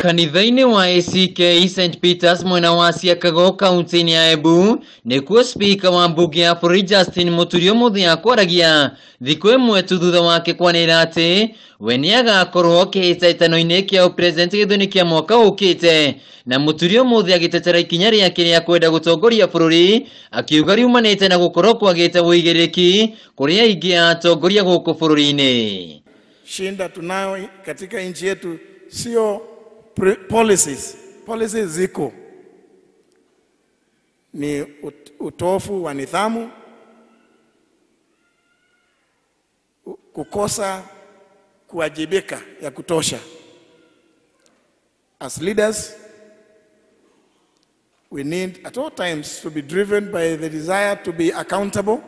Kanitha-ini wa ACK St. Peters mwena wa Siakago kaunti ya Embu nikuo Speaker wa mbunge ya bururi Justin Muturi Muturi akwaragia thiku imwe tu thutha wake kwanirira ati we niagakorwo kihitahitanio-ini kia upresident githuni kia mwaka ukite, na Muturi Muturi agitetera ikinya riake ria kwenda gutongoria bururi akiuga riumanite na gukorwo kwagite wuigiririki kuri aingi atongoria guku bururi-ini. Shinda tunayo katika nchi yetu sio policies ziko ni utofu wa nidhamu, kukosa kuwajibika ya kutosha. As leaders, we need at all times to be driven by the desire to be accountable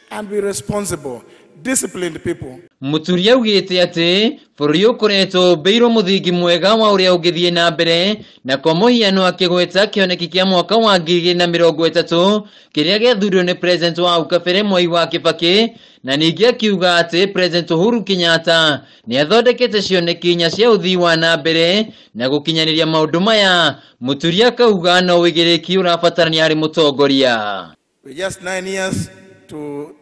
and be responsible, disciplined people. Muturi augite ati bururi ukoretwo beiro muthingi mwega wa uria ungithie na mbere na kwa muhiano akigweta kioneki kia mwaka wa 2030 kiria giathurirwo ni president wa ukabere Mwai wa Kibaki, na ningi akiuga ati president Uhuru Kenyatta ni athondekete cioneki nya cia uthii wa na mbere na gukinyaniria maundu maya. Muturi akauga no wigiriki urabatarania hari mutongoria. We just 9 years to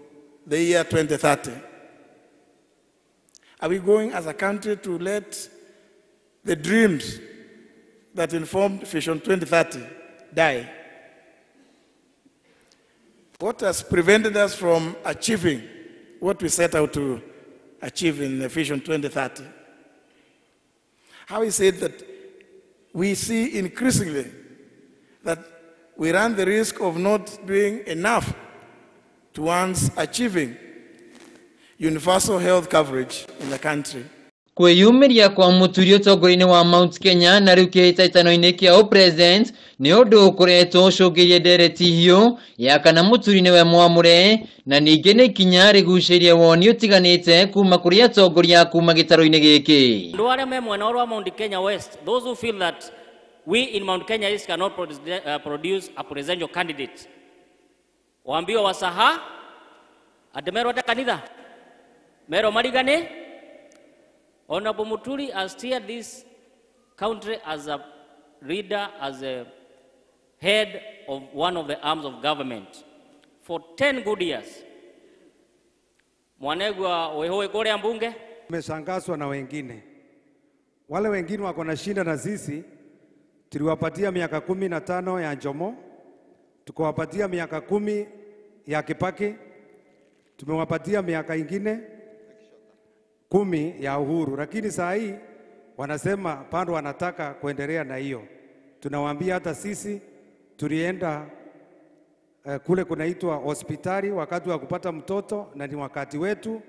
the year 2030. Are we going as a country to let the dreams that informed Vision 2030 die? What has prevented us from achieving what we set out to achieve in the Vision 2030? How is it that we see increasingly that we run the risk of not doing enough towards achieving universal health coverage in the country? Kwiyumiria kwa Muturi utongori-ini wa Mount Kenya na riu kihitahitanio-ini kia upresident ni undu ukoretwo ucungirie ndereti hiu ya kana Muturi niwe mwamure, na ningi ni ikinya rigucirie woni utiganite kuma kuri atongoria kuma gitaro-ini giki. Ndu aria me mwena wa Mount Kenya West, those who feel that we in Mount Kenya East cannot produce a presidential candidate, waambio wasaha ademero ta kanitha mero marigane. Honorable Muturi has steered this country as a leader, as a head of one of the arms of government for 10 good years. Mwanegwa wehoe kule mbunge. Tumeshangazwa na wengine. Wale wengine wako na shinda na sisi. Tuliwapatia miaka 15 ya Jomo, tukawapatia miaka 10 ya Kibaki, tumewapatia miaka ingine 10 ya Uhuru, lakini saa hii wanasema bado wanataka kuendelea na hiyo. Tunawaambia hata sisi tulienda kule kunaitwa hospitali wakati wa kupata mtoto, na ni wakati wetu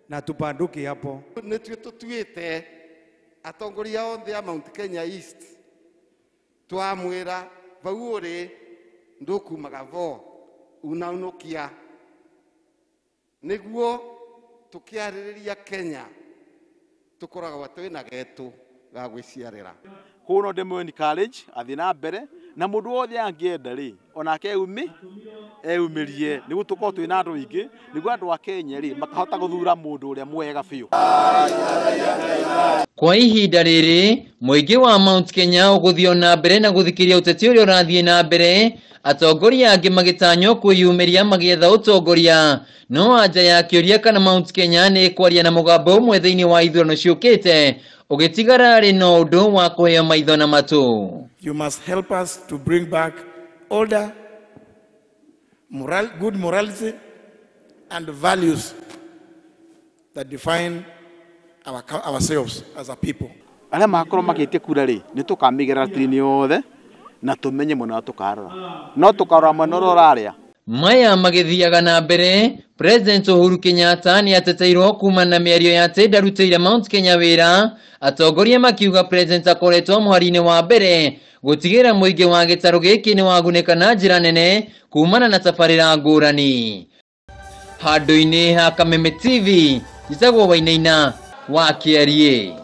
na tupanduki hapo. Nitutuite atongoria onthe ya Mount Kenya East twamwira vau uri ndukumaga vo unaunukia niguo tukiaririria Kenya tukoraga watwina getu ga gwiciarira kuno demoni college athi na mbere na mundu wothe angienda ri onake eumirie nigu tukorwo twina andu ingi nigu andu a Kenya ri makahota guthura mundu uria mwega biu. Kwa ihinda riri muingi wa Mount Kenya uguthio na mbere na guthikiria uteti uria urathie na mbere, atongoria angi magitanyo kwiyumiria magietha utongoria, no anja ya kiuria kana Mount Kenya ni kwaria na mugambo umwe thiini wa ithurano ciukite ugitigara ri no undu wa kuheo maitho na matu. You must help us to bring back order, good morality and values that define ourselves as a people. Aria makorwo magitie kura ri ni tukamigerera trini yothe na tumenye muna tukarora no tukarora manoro raria maya magithiaga na mbere. President Uhuru Kenyatta ni ateteirwo kuma na mĩario ya ati ndarutĩire Mount Kenya wĩra, atongoria makiuga president akoretwo mũhari-inĩ wa mbere gũtigĩra mũingĩ wa gĩtarũ gĩkĩ nĩ wagunĩka na njĩra nene kumana na tabarĩra ngũrani. Handũ-inĩ ha Kameme TV, njĩtagwo Wainaina wa Kĩarie.